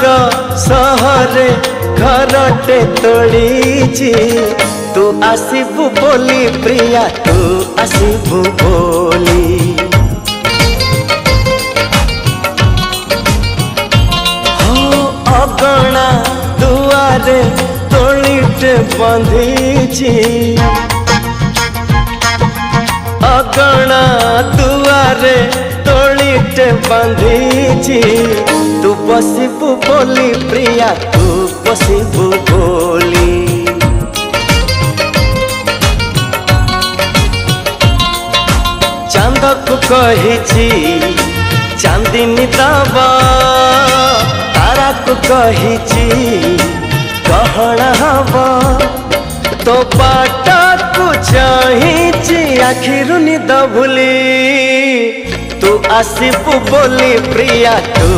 दूर सहरे घरटे तोड़ीची तू आसीबु बोली प्रिया तू आसीबु बोली हो अगणा दुआरे तोड़ीटे बंधीची अगणा दुआरे तोड़ीटे बंधीची तू बसिबु बोली प्रिया तू बसिबु बोली चांद को कहिची चांदनी दबा तारा को कहिची गहना हवा तो बाटा को चाहिची आखिरु निद भूली तू आसीबु बोली प्रिया तू